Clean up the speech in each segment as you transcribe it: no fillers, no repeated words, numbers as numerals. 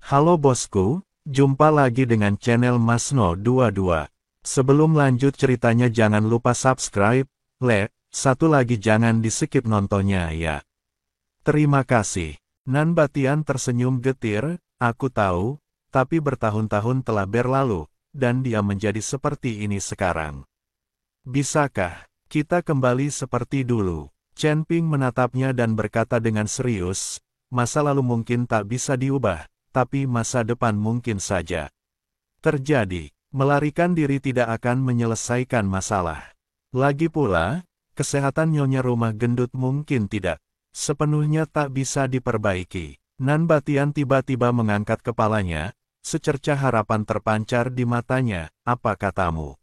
Halo bosku, jumpa lagi dengan channel Masno22. Sebelum lanjut ceritanya jangan lupa subscribe, like, satu lagi jangan di-skip nontonnya ya. Terima kasih. Nan Batian tersenyum getir, aku tahu, tapi bertahun-tahun telah berlalu, dan dia menjadi seperti ini sekarang. Bisakah kita kembali seperti dulu? Chen Ping menatapnya dan berkata dengan serius, masa lalu mungkin tak bisa diubah, tapi masa depan mungkin saja terjadi. Melarikan diri tidak akan menyelesaikan masalah. Lagi pula, kesehatan nyonya rumah gendut mungkin tidak sepenuhnya tak bisa diperbaiki. Nan Batian tiba-tiba mengangkat kepalanya, secercah harapan terpancar di matanya. Apa katamu?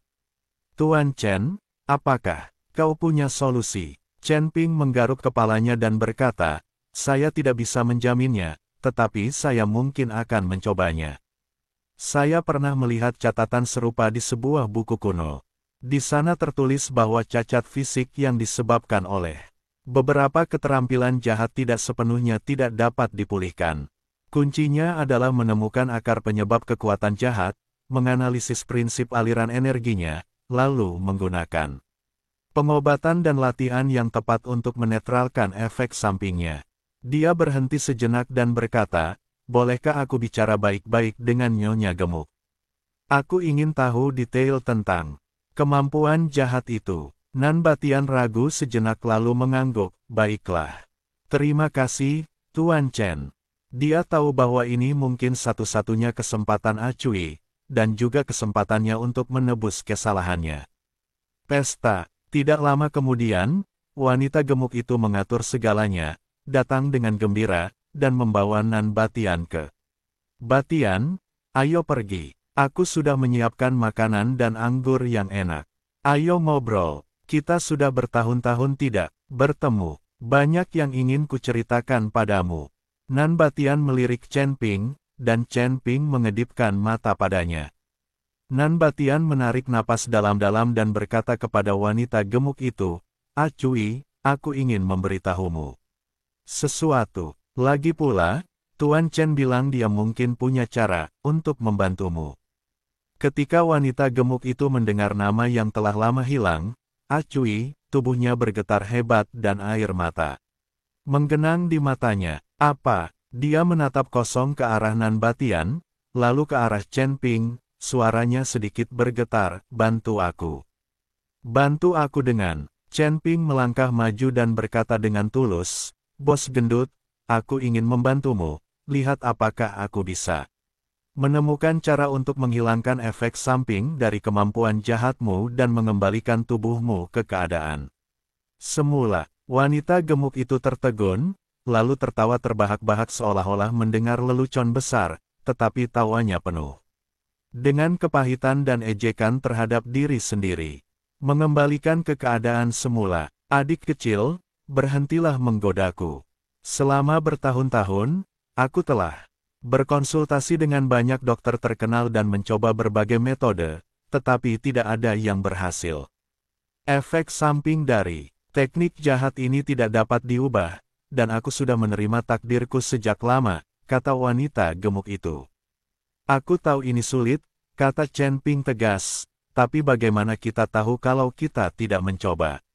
Tuan Chen, apakah kau punya solusi? Chen Ping menggaruk kepalanya dan berkata, saya tidak bisa menjaminnya, tetapi saya mungkin akan mencobanya. Saya pernah melihat catatan serupa di sebuah buku kuno. Di sana tertulis bahwa cacat fisik yang disebabkan oleh beberapa keterampilan jahat tidak sepenuhnya tidak dapat dipulihkan. Kuncinya adalah menemukan akar penyebab kekuatan jahat, menganalisis prinsip aliran energinya, lalu menggunakan pengobatan dan latihan yang tepat untuk menetralkan efek sampingnya. Dia berhenti sejenak dan berkata, bolehkah aku bicara baik-baik dengan Nyonya Gemuk? Aku ingin tahu detail tentang kemampuan jahat itu. Nan Batian ragu sejenak lalu mengangguk, baiklah. Terima kasih, Tuan Chen. Dia tahu bahwa ini mungkin satu-satunya kesempatan Acui, dan juga kesempatannya untuk menebus kesalahannya. Pesta. Tidak lama kemudian, wanita gemuk itu mengatur segalanya, datang dengan gembira, dan membawa Nan Batian ke Batian, ayo pergi. Aku sudah menyiapkan makanan dan anggur yang enak. Ayo ngobrol, kita sudah bertahun-tahun tidak bertemu. Banyak yang ingin kuceritakan padamu. Nan Batian melirik Chen Ping, dan Chen Ping mengedipkan mata padanya. Nan Batian menarik napas dalam-dalam dan berkata kepada wanita gemuk itu, Acui, aku ingin memberitahumu sesuatu. Lagi pula, Tuan Chen bilang dia mungkin punya cara untuk membantumu. Ketika wanita gemuk itu mendengar nama yang telah lama hilang, Acui, tubuhnya bergetar hebat dan air mata menggenang di matanya. Apa? Dia menatap kosong ke arah Nan Batian, lalu ke arah Chen Ping, suaranya sedikit bergetar, bantu aku. Bantu aku dengan. Chen Ping melangkah maju dan berkata dengan tulus, Bos gendut, aku ingin membantumu, lihat apakah aku bisa menemukan cara untuk menghilangkan efek samping dari kemampuan jahatmu dan mengembalikan tubuhmu ke keadaan semula. Wanita gemuk itu tertegun, lalu tertawa terbahak-bahak seolah-olah mendengar lelucon besar, tetapi tawanya penuh dengan kepahitan dan ejekan terhadap diri sendiri. Mengembalikan ke keadaan semula, adik kecil, berhentilah menggodaku. Selama bertahun-tahun, aku telah berkonsultasi dengan banyak dokter terkenal dan mencoba berbagai metode, tetapi tidak ada yang berhasil. Efek samping dari teknik jahat ini tidak dapat diubah, dan aku sudah menerima takdirku sejak lama, kata wanita gemuk itu. Aku tahu ini sulit, kata Chen Ping tegas, tapi bagaimana kita tahu kalau kita tidak mencoba?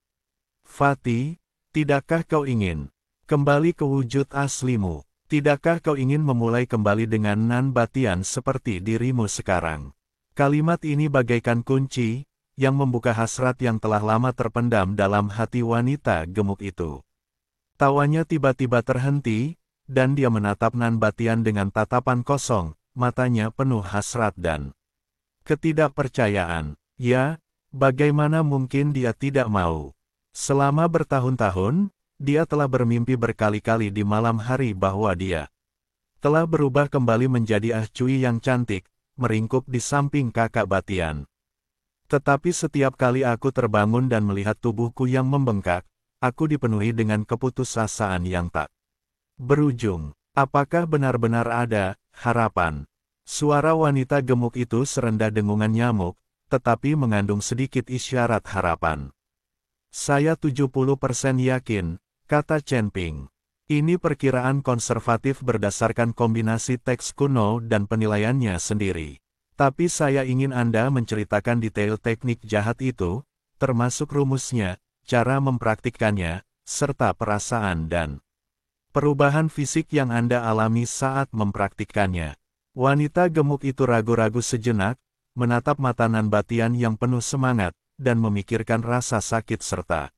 Fatih, tidakkah kau ingin kembali ke wujud aslimu? Tidakkah kau ingin memulai kembali dengan Nan Batian seperti dirimu sekarang? Kalimat ini bagaikan kunci, yang membuka hasrat yang telah lama terpendam dalam hati wanita gemuk itu. Tawanya tiba-tiba terhenti, dan dia menatap Nan Batian dengan tatapan kosong, matanya penuh hasrat dan ketidakpercayaan. Ya, bagaimana mungkin dia tidak mau? Selama bertahun-tahun, dia telah bermimpi berkali-kali di malam hari bahwa dia telah berubah kembali menjadi Acui yang cantik, meringkuk di samping kakak Batian. Tetapi setiap kali aku terbangun dan melihat tubuhku yang membengkak, aku dipenuhi dengan keputusasaan yang tak berujung. Apakah benar-benar ada harapan? Suara wanita gemuk itu serendah dengungan nyamuk, tetapi mengandung sedikit isyarat harapan. Saya 70% yakin, kata Chen Ping. Ini perkiraan konservatif berdasarkan kombinasi teks kuno dan penilaiannya sendiri. Tapi saya ingin Anda menceritakan detail teknik jahat itu, termasuk rumusnya, cara mempraktikkannya, serta perasaan dan perubahan fisik yang Anda alami saat mempraktikkannya. Wanita gemuk itu ragu-ragu sejenak, menatap mata Nanbatian yang penuh semangat, dan memikirkan rasa sakit serta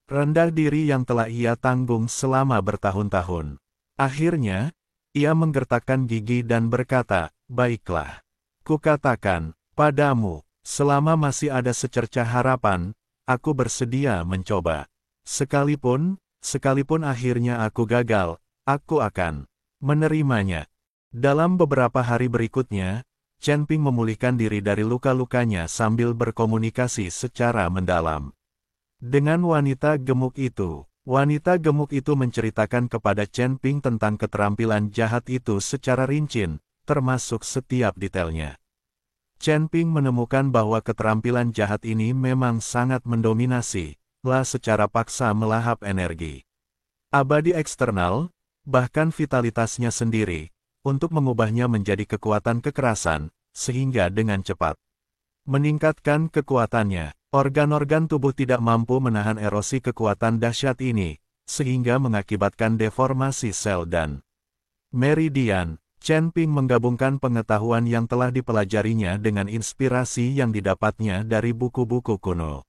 rendah diri yang telah ia tanggung selama bertahun-tahun. Akhirnya, ia menggertakkan gigi dan berkata, "Baiklah. Kukatakan padamu, selama masih ada secercah harapan, aku bersedia mencoba. Sekalipun akhirnya aku gagal, aku akan menerimanya." Dalam beberapa hari berikutnya, Chen Ping memulihkan diri dari luka-lukanya sambil berkomunikasi secara mendalam dengan wanita gemuk itu. Wanita gemuk itu menceritakan kepada Chen Ping tentang keterampilan jahat itu secara rinci, termasuk setiap detailnya. Chen Ping menemukan bahwa keterampilan jahat ini memang sangat mendominasi, secara paksa melahap energi abadi eksternal, bahkan vitalitasnya sendiri, untuk mengubahnya menjadi kekuatan kekerasan, sehingga dengan cepat meningkatkan kekuatannya. Organ-organ tubuh tidak mampu menahan erosi kekuatan dahsyat ini, sehingga mengakibatkan deformasi sel dan meridian. Chen Ping menggabungkan pengetahuan yang telah dipelajarinya dengan inspirasi yang didapatnya dari buku-buku kuno,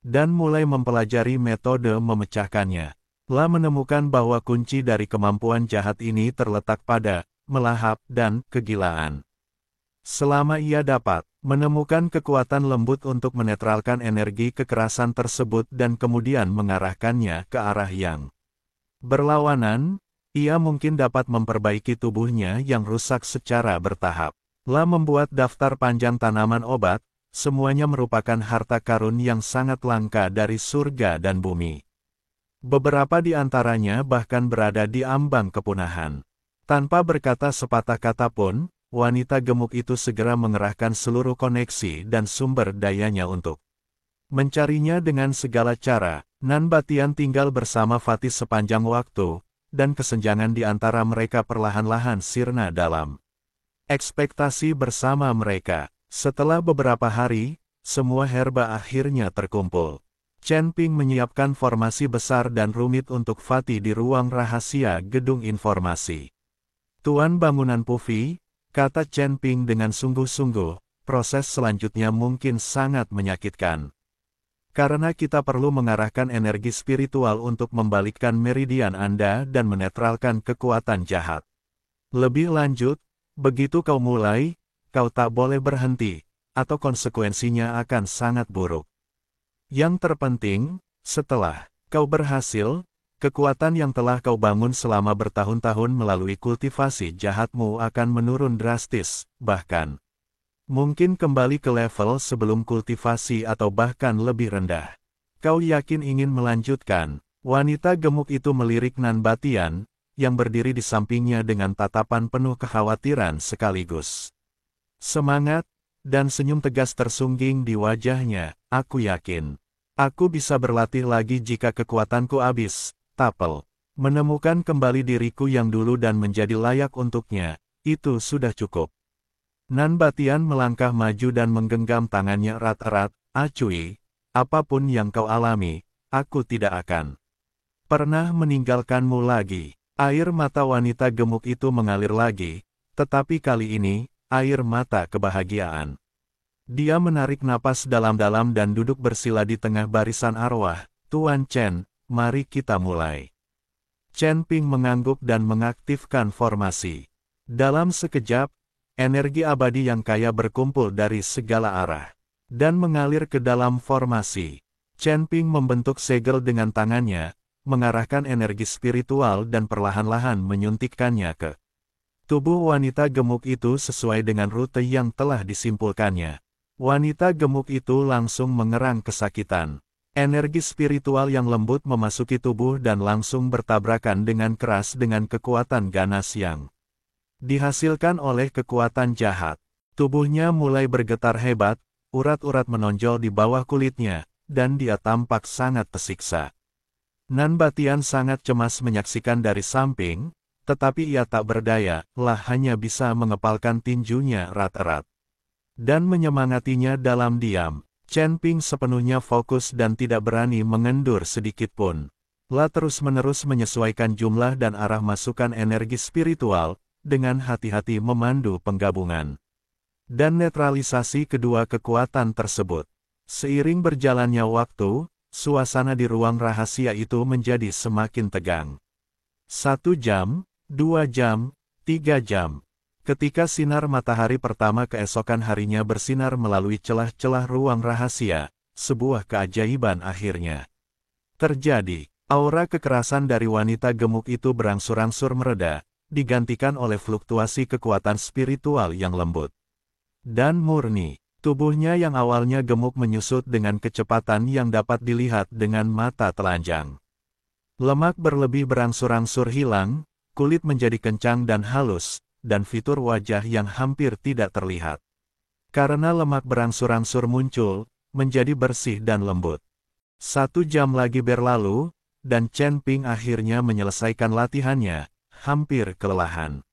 dan mulai mempelajari metode memecahkannya. Telah menemukan bahwa kunci dari kemampuan jahat ini terletak pada melahap dan kegilaan. Selama ia dapat menemukan kekuatan lembut untuk menetralkan energi kekerasan tersebut dan kemudian mengarahkannya ke arah yang berlawanan, ia mungkin dapat memperbaiki tubuhnya yang rusak secara bertahap. Telah membuat daftar panjang tanaman obat, semuanya merupakan harta karun yang sangat langka dari surga dan bumi. Beberapa di antaranya bahkan berada di ambang kepunahan. Tanpa berkata sepatah kata pun, wanita gemuk itu segera mengerahkan seluruh koneksi dan sumber dayanya untuk mencarinya dengan segala cara. Nanbatian tinggal bersama Fatih sepanjang waktu, dan kesenjangan di antara mereka perlahan-lahan sirna dalam ekspektasi bersama mereka. Setelah beberapa hari, semua herba akhirnya terkumpul. Chen Ping menyiapkan formasi besar dan rumit untuk Fatih di ruang rahasia gedung informasi. "Tuan bangunan Pufi," kata Chen Ping dengan sungguh-sungguh, "proses selanjutnya mungkin sangat menyakitkan. Karena kita perlu mengarahkan energi spiritual untuk membalikkan meridian Anda dan menetralkan kekuatan jahat. Lebih lanjut, begitu kau mulai, kau tak boleh berhenti, atau konsekuensinya akan sangat buruk. Yang terpenting, setelah kau berhasil, kekuatan yang telah kau bangun selama bertahun-tahun melalui kultivasi jahatmu akan menurun drastis, bahkan mungkin kembali ke level sebelum kultivasi atau bahkan lebih rendah. Kau yakin ingin melanjutkan?" Wanita gemuk itu melirik Nanbatian, yang berdiri di sampingnya dengan tatapan penuh kekhawatiran sekaligus semangat, dan senyum tegas tersungging di wajahnya. "Aku yakin. Aku bisa berlatih lagi jika kekuatanku habis, Tapel. Menemukan kembali diriku yang dulu dan menjadi layak untuknya, itu sudah cukup." Nanbatian melangkah maju dan menggenggam tangannya erat-erat. "Acui, apapun yang kau alami, aku tidak akan pernah meninggalkanmu lagi." Air mata wanita gemuk itu mengalir lagi, tetapi kali ini, air mata kebahagiaan. Dia menarik napas dalam-dalam dan duduk bersila di tengah barisan arwah. "Tuan Chen, mari kita mulai." Chen Ping mengangguk dan mengaktifkan formasi. Dalam sekejap, energi abadi yang kaya berkumpul dari segala arah dan mengalir ke dalam formasi. Chen Ping membentuk segel dengan tangannya, mengarahkan energi spiritual dan perlahan-lahan menyuntikkannya ke tubuh wanita gemuk itu sesuai dengan rute yang telah disimpulkannya. Wanita gemuk itu langsung mengerang kesakitan. Energi spiritual yang lembut memasuki tubuh dan langsung bertabrakan dengan keras dengan kekuatan ganas yang dihasilkan oleh kekuatan jahat. Tubuhnya mulai bergetar hebat, urat-urat menonjol di bawah kulitnya, dan dia tampak sangat tersiksa. Nan Batian sangat cemas menyaksikan dari samping, tetapi ia tak berdaya, lah hanya bisa mengepalkan tinjunya erat-erat. Dan menyemangatinya dalam diam. Chen Ping sepenuhnya fokus dan tidak berani mengendur sedikit pun. La terus-menerus menyesuaikan jumlah dan arah masukan energi spiritual, dengan hati-hati memandu penggabungan dan netralisasi kedua kekuatan tersebut. Seiring berjalannya waktu, suasana di ruang rahasia itu menjadi semakin tegang. 1 jam, 2 jam, 3 jam. Ketika sinar matahari pertama keesokan harinya bersinar melalui celah-celah ruang rahasia, sebuah keajaiban akhirnya terjadi. Aura kekerasan dari wanita gemuk itu berangsur-angsur mereda, digantikan oleh fluktuasi kekuatan spiritual yang lembut dan murni. Tubuhnya yang awalnya gemuk menyusut dengan kecepatan yang dapat dilihat dengan mata telanjang. Lemak berlebih berangsur-angsur hilang, kulit menjadi kencang dan halus, dan fitur wajah yang hampir tidak terlihat. Karena lemak berangsur-angsur muncul, menjadi bersih dan lembut. 1 jam lagi berlalu, dan Chen Ping akhirnya menyelesaikan latihannya, hampir kelelahan.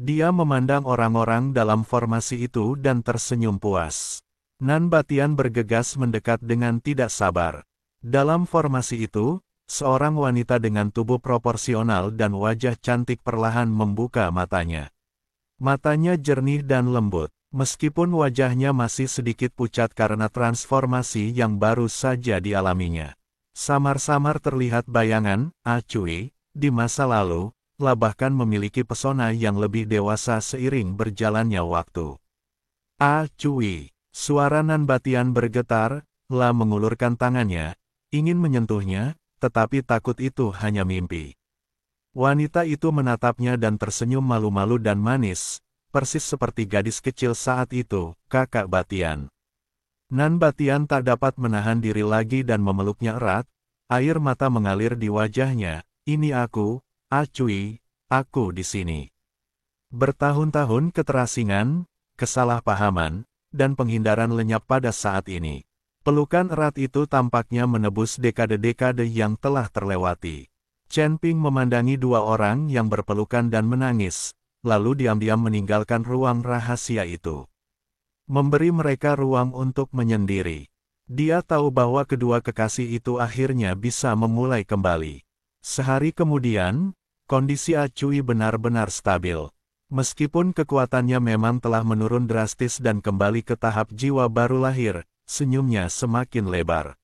Dia memandang orang-orang dalam formasi itu dan tersenyum puas. Nan Batian bergegas mendekat dengan tidak sabar. Dalam formasi itu, seorang wanita dengan tubuh proporsional dan wajah cantik perlahan membuka matanya. Matanya jernih dan lembut, meskipun wajahnya masih sedikit pucat karena transformasi yang baru saja dialaminya. Samar-samar terlihat bayangan, Cui, di masa lalu, lah bahkan memiliki pesona yang lebih dewasa seiring berjalannya waktu. Cui, suara Nan Batian bergetar, lah mengulurkan tangannya, ingin menyentuhnya, tetapi takut itu hanya mimpi. Wanita itu menatapnya dan tersenyum malu-malu dan manis, persis seperti gadis kecil saat itu, kakak Batian. Nan Batian tak dapat menahan diri lagi dan memeluknya erat, air mata mengalir di wajahnya. Ini aku, Cui, aku di sini. Bertahun-tahun keterasingan, kesalahpahaman, dan penghindaran lenyap pada saat ini. Pelukan erat itu tampaknya menebus dekade-dekade yang telah terlewati. Chen Ping memandangi dua orang yang berpelukan dan menangis, lalu diam-diam meninggalkan ruang rahasia itu. Memberi mereka ruang untuk menyendiri. Dia tahu bahwa kedua kekasih itu akhirnya bisa memulai kembali. Sehari kemudian, kondisi Cui benar-benar stabil. Meskipun kekuatannya memang telah menurun drastis dan kembali ke tahap jiwa baru lahir, senyumnya semakin lebar.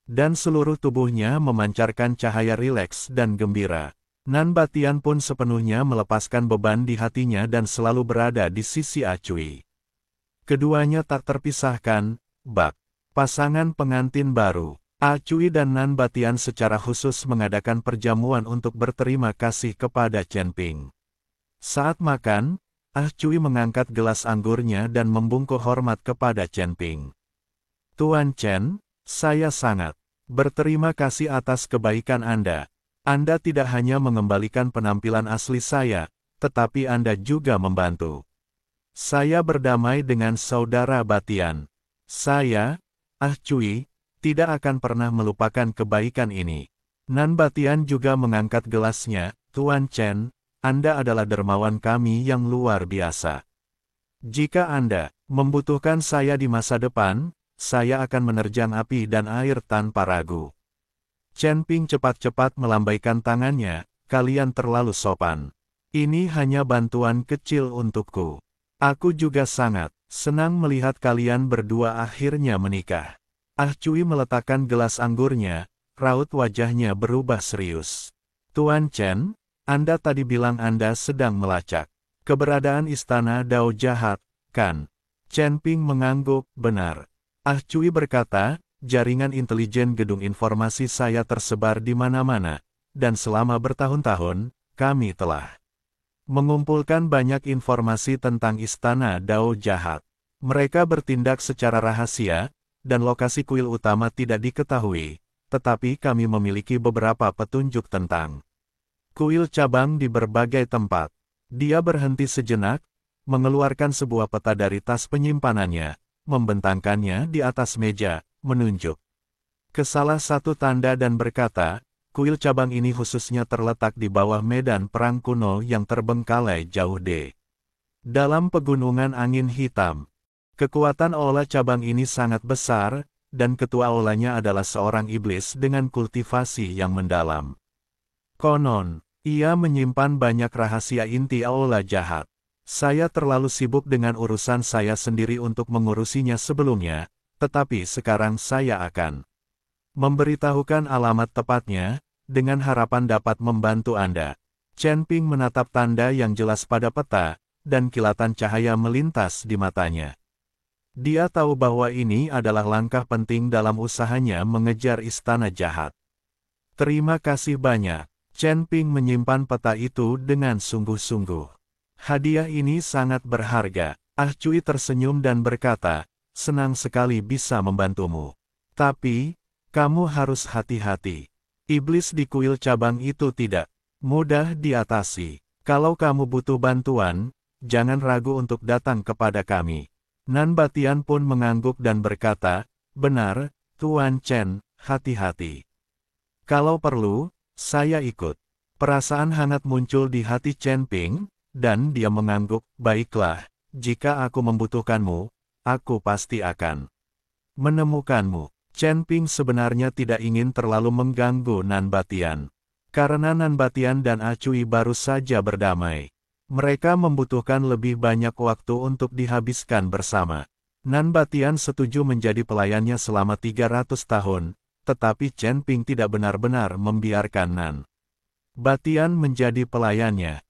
Dan seluruh tubuhnya memancarkan cahaya rileks dan gembira. Nan Batian pun sepenuhnya melepaskan beban di hatinya dan selalu berada di sisi Cui. Keduanya tak terpisahkan, bak. Pasangan pengantin baru. Cui dan Nan Batian secara khusus mengadakan perjamuan untuk berterima kasih kepada Chen Ping. Saat makan, Cui mengangkat gelas anggurnya dan membungkuk hormat kepada Chen Ping. Tuan Chen, saya sangat berterima kasih atas kebaikan Anda. Anda tidak hanya mengembalikan penampilan asli saya, tetapi Anda juga membantu saya berdamai dengan saudara Batian. Saya, Cui, tidak akan pernah melupakan kebaikan ini. Nan Batian juga mengangkat gelasnya. Tuan Chen, Anda adalah dermawan kami yang luar biasa. Jika Anda membutuhkan saya di masa depan, saya akan menerjang api dan air tanpa ragu. Chen Ping cepat-cepat melambaikan tangannya. Kalian terlalu sopan. Ini hanya bantuan kecil untukku. Aku juga sangat senang melihat kalian berdua akhirnya menikah. Cui meletakkan gelas anggurnya, raut wajahnya berubah serius. Tuan Chen, Anda tadi bilang Anda sedang melacak keberadaan istana Dao jahat, kan? Chen Ping mengangguk, benar. Cui berkata, jaringan intelijen gedung informasi saya tersebar di mana-mana, dan selama bertahun-tahun, kami telah mengumpulkan banyak informasi tentang istana Dao jahat. Mereka bertindak secara rahasia, dan lokasi kuil utama tidak diketahui, tetapi kami memiliki beberapa petunjuk tentang kuil cabang di berbagai tempat. Dia berhenti sejenak, mengeluarkan sebuah peta dari tas penyimpanannya, membentangkannya di atas meja, menunjuk ke salah satu tanda dan berkata, Kuil cabang ini khususnya terletak di bawah medan perang kuno yang terbengkalai jauh di dalam pegunungan angin hitam. Kekuatan aula cabang ini sangat besar, dan ketua aulanya adalah seorang iblis dengan kultivasi yang mendalam. Konon, ia menyimpan banyak rahasia inti aula jahat. Saya terlalu sibuk dengan urusan saya sendiri untuk mengurusinya sebelumnya, tetapi sekarang saya akan memberitahukan alamat tepatnya, dengan harapan dapat membantu Anda. Chen Ping menatap tanda yang jelas pada peta, dan kilatan cahaya melintas di matanya. Dia tahu bahwa ini adalah langkah penting dalam usahanya mengejar istana jahat. Terima kasih banyak. Chen Ping menyimpan peta itu dengan sungguh-sungguh. Hadiah ini sangat berharga. Ah Cui tersenyum dan berkata, senang sekali bisa membantumu. Tapi, kamu harus hati-hati. Iblis di kuil cabang itu tidak mudah diatasi. Kalau kamu butuh bantuan, jangan ragu untuk datang kepada kami. Nan Batian pun mengangguk dan berkata, benar, Tuan Chen, hati-hati. Kalau perlu, saya ikut. Perasaan hangat muncul di hati Chen Ping, dan dia mengangguk, baiklah, jika aku membutuhkanmu, aku pasti akan menemukanmu. Chen Ping sebenarnya tidak ingin terlalu mengganggu Nan Batian. Karena Nan Batian dan Ah Cui baru saja berdamai. Mereka membutuhkan lebih banyak waktu untuk dihabiskan bersama. Nan Batian setuju menjadi pelayannya selama 300 tahun, tetapi Chen Ping tidak benar-benar membiarkan Nan Batian menjadi pelayannya.